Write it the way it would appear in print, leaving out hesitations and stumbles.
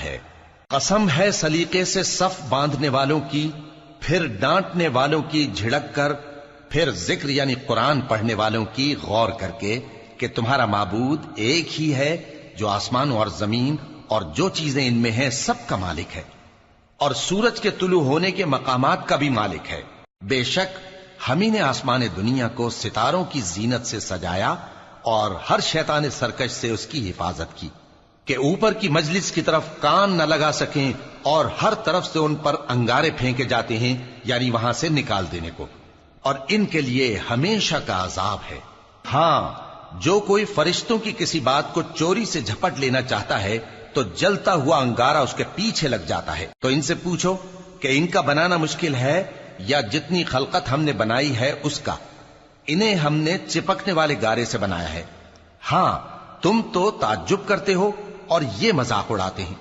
ہے۔ قسم ہے سلیقے سے صف باندھنے والوں کی، پھر ڈانٹنے والوں کی جھڑک کر، پھر ذکر یعنی قرآن پڑھنے والوں کی غور کر کے کہ تمہارا معبود ایک ہی ہے جو آسمان اور زمین اور جو چیزیں ان میں ہیں سب کا مالک ہے، اور سورج کے طلوع ہونے کے مقامات کا بھی مالک ہے۔ بے شک ہم ہی نے آسمان دنیا کو ستاروں کی زینت سے سجایا اور ہر شیطان سرکش سے اس کی حفاظت کی کہ اوپر کی مجلس کی طرف کان نہ لگا سکیں، اور ہر طرف سے ان پر انگارے پھینکے جاتے ہیں یعنی وہاں سے نکال دینے کو، اور ان کے لیے ہمیشہ کا عذاب ہے۔ ہاں، جو کوئی فرشتوں کی کسی بات کو چوری سے جھپٹ لینا چاہتا ہے تو جلتا ہوا انگارہ اس کے پیچھے لگ جاتا ہے۔ تو ان سے پوچھو کہ ان کا بنانا مشکل ہے یا جتنی خلقت ہم نے بنائی ہے اس کا؟ انہیں ہم نے چپکنے والے گارے سے بنایا ہے۔ ہاں، تم تو تعجب کرتے ہو اور یہ مذاق اڑاتے ہیں۔